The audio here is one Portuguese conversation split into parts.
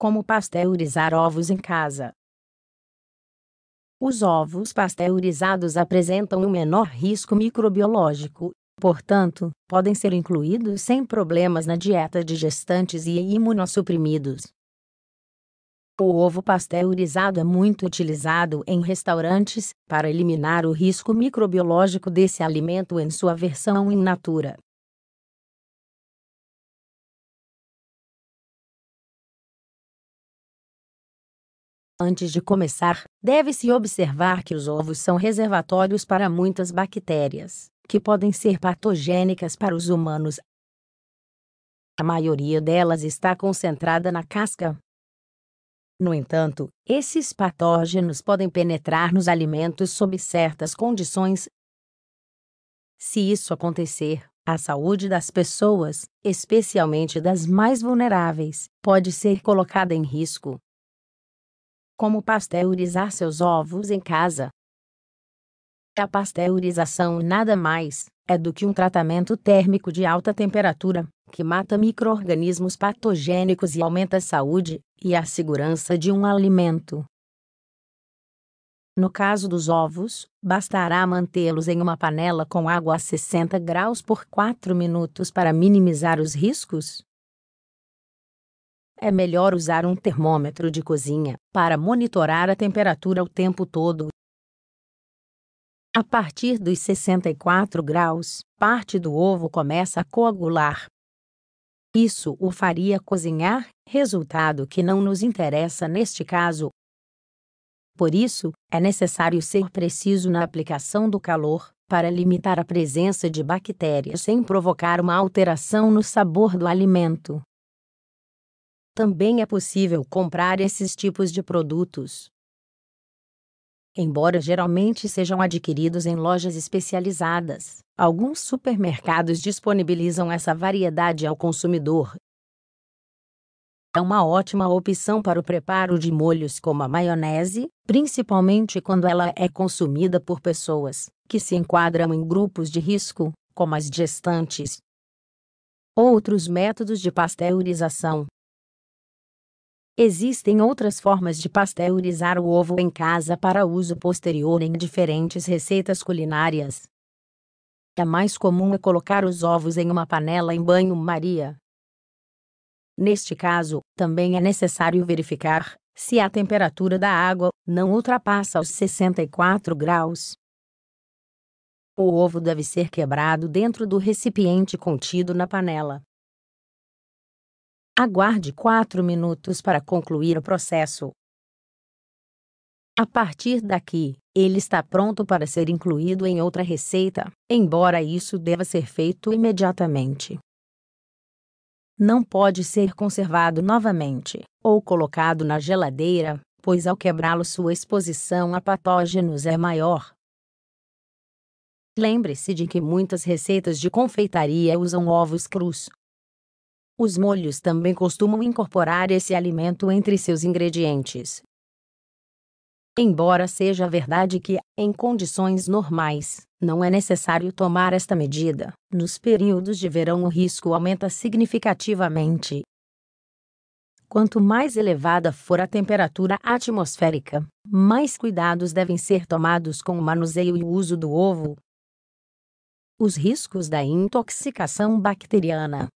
Como pasteurizar ovos em casa? Os ovos pasteurizados apresentam um menor risco microbiológico, portanto, podem ser incluídos sem problemas na dieta de gestantes e imunossuprimidos. O ovo pasteurizado é muito utilizado em restaurantes para eliminar o risco microbiológico desse alimento em sua versão in natura. Antes de começar, deve-se observar que os ovos são reservatórios para muitas bactérias, que podem ser patogênicas para os humanos. A maioria delas está concentrada na casca. No entanto, esses patógenos podem penetrar nos alimentos sob certas condições. Se isso acontecer, a saúde das pessoas, especialmente das mais vulneráveis, pode ser colocada em risco. Como pasteurizar seus ovos em casa? A pasteurização nada mais é do que um tratamento térmico de alta temperatura, que mata micro-organismos patogênicos e aumenta a saúde e a segurança de um alimento. No caso dos ovos, bastará mantê-los em uma panela com água a 60 graus por 4 minutos para minimizar os riscos. É melhor usar um termômetro de cozinha para monitorar a temperatura o tempo todo. A partir dos 64 graus, parte do ovo começa a coagular. Isso o faria cozinhar, resultado que não nos interessa neste caso. Por isso, é necessário ser preciso na aplicação do calor, para limitar a presença de bactérias sem provocar uma alteração no sabor do alimento. Também é possível comprar esses tipos de produtos. Embora geralmente sejam adquiridos em lojas especializadas, alguns supermercados disponibilizam essa variedade ao consumidor. É uma ótima opção para o preparo de molhos como a maionese, principalmente quando ela é consumida por pessoas que se enquadram em grupos de risco, como as gestantes. Outros métodos de pasteurização. Existem outras formas de pasteurizar o ovo em casa para uso posterior em diferentes receitas culinárias. A mais comum é colocar os ovos em uma panela em banho-maria. Neste caso, também é necessário verificar se a temperatura da água não ultrapassa os 64 graus. O ovo deve ser quebrado dentro do recipiente contido na panela. Aguarde 4 minutos para concluir o processo. A partir daqui, ele está pronto para ser incluído em outra receita, embora isso deva ser feito imediatamente. Não pode ser conservado novamente, ou colocado na geladeira, pois ao quebrá-lo sua exposição a patógenos é maior. Lembre-se de que muitas receitas de confeitaria usam ovos crus. Os molhos também costumam incorporar esse alimento entre seus ingredientes. Embora seja verdade que, em condições normais, não é necessário tomar esta medida, nos períodos de verão o risco aumenta significativamente. Quanto mais elevada for a temperatura atmosférica, mais cuidados devem ser tomados com o manuseio e o uso do ovo. Os riscos da intoxicação bacteriana.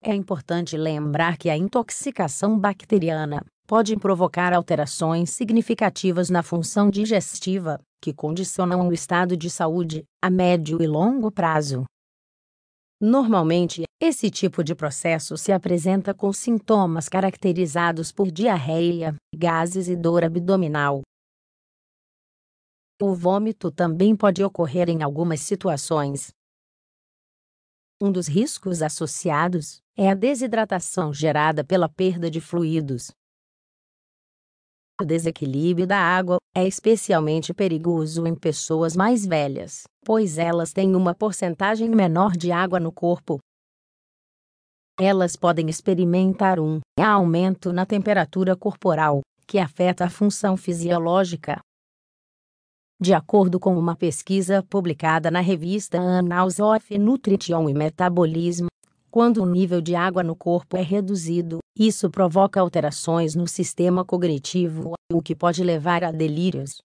É importante lembrar que a intoxicação bacteriana pode provocar alterações significativas na função digestiva, que condicionam o estado de saúde a médio e longo prazo. Normalmente, esse tipo de processo se apresenta com sintomas caracterizados por diarreia, gases e dor abdominal. O vômito também pode ocorrer em algumas situações. Um dos riscos associados é a desidratação gerada pela perda de fluidos. O desequilíbrio da água é especialmente perigoso em pessoas mais velhas, pois elas têm uma porcentagem menor de água no corpo. Elas podem experimentar um aumento na temperatura corporal, que afeta a função fisiológica. De acordo com uma pesquisa publicada na revista Annals of Nutrition e Metabolism, Quando o nível de água no corpo é reduzido, isso provoca alterações no sistema cognitivo, o que pode levar a delírios.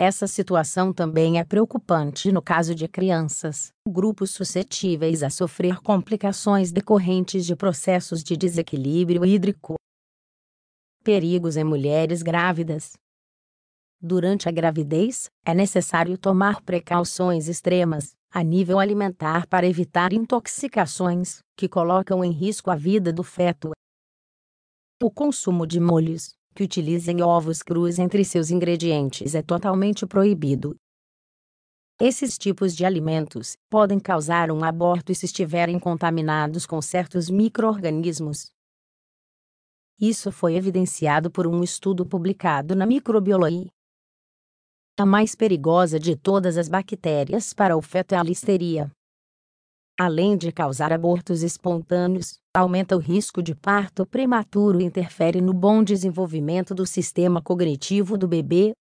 Essa situação também é preocupante no caso de crianças, grupos suscetíveis a sofrer complicações decorrentes de processos de desequilíbrio hídrico. Perigos em mulheres grávidas. Durante a gravidez, é necessário tomar precauções extremas, a nível alimentar para evitar intoxicações, que colocam em risco a vida do feto. O consumo de molhos, que utilizem ovos crus entre seus ingredientes, é totalmente proibido. Esses tipos de alimentos podem causar um aborto se estiverem contaminados com certos micro-organismos. Isso foi evidenciado por um estudo publicado na Microbiology. A mais perigosa de todas as bactérias para o feto é a Listeria. Além de causar abortos espontâneos, aumenta o risco de parto prematuro e interfere no bom desenvolvimento do sistema cognitivo do bebê.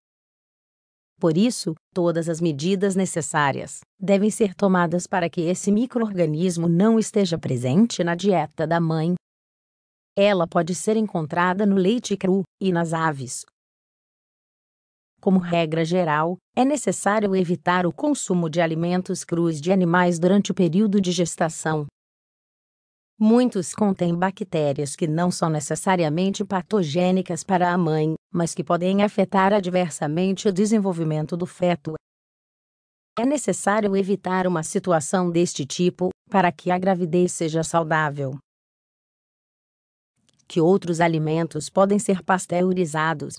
Por isso, todas as medidas necessárias devem ser tomadas para que esse micro-organismo não esteja presente na dieta da mãe. Ela pode ser encontrada no leite cru e nas aves. Como regra geral, é necessário evitar o consumo de alimentos crus de animais durante o período de gestação. Muitos contêm bactérias que não são necessariamente patogênicas para a mãe, mas que podem afetar adversamente o desenvolvimento do feto. É necessário evitar uma situação deste tipo, para que a gravidez seja saudável. Que outros alimentos podem ser pasteurizados?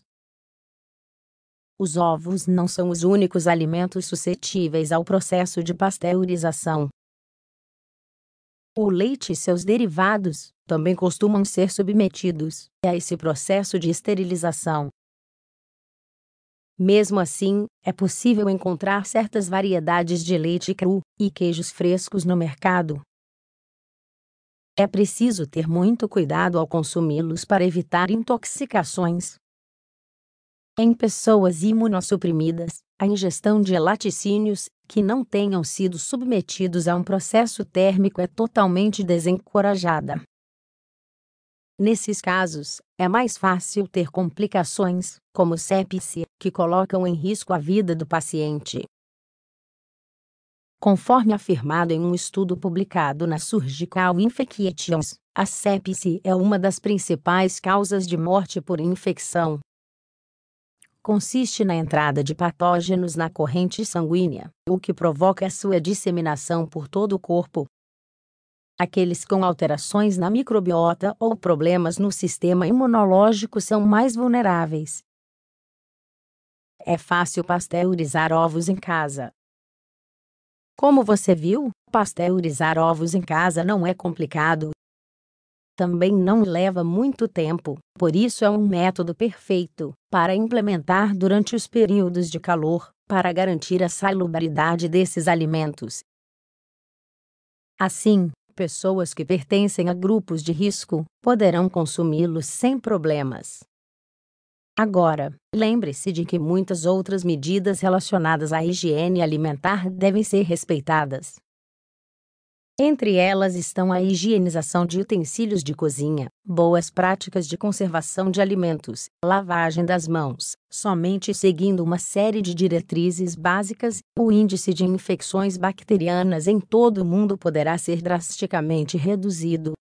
Os ovos não são os únicos alimentos suscetíveis ao processo de pasteurização. O leite e seus derivados também costumam ser submetidos a esse processo de esterilização. Mesmo assim, é possível encontrar certas variedades de leite cru e queijos frescos no mercado. É preciso ter muito cuidado ao consumi-los para evitar intoxicações. Em pessoas imunossuprimidas, a ingestão de laticínios que não tenham sido submetidos a um processo térmico é totalmente desencorajada. Nesses casos, é mais fácil ter complicações, como sepse, que colocam em risco a vida do paciente. Conforme afirmado em um estudo publicado na Surgical Infections, a sepse é uma das principais causas de morte por infecção. Consiste na entrada de patógenos na corrente sanguínea, o que provoca a sua disseminação por todo o corpo. Aqueles com alterações na microbiota ou problemas no sistema imunológico são mais vulneráveis. É fácil pasteurizar ovos em casa. Como você viu, pasteurizar ovos em casa não é complicado. Também não leva muito tempo, por isso é um método perfeito para implementar durante os períodos de calor, para garantir a salubridade desses alimentos. Assim, pessoas que pertencem a grupos de risco poderão consumi-los sem problemas. Agora, lembre-se de que muitas outras medidas relacionadas à higiene alimentar devem ser respeitadas. Entre elas estão a higienização de utensílios de cozinha, boas práticas de conservação de alimentos, lavagem das mãos, somente seguindo uma série de diretrizes básicas, o índice de infecções bacterianas em todo o mundo poderá ser drasticamente reduzido.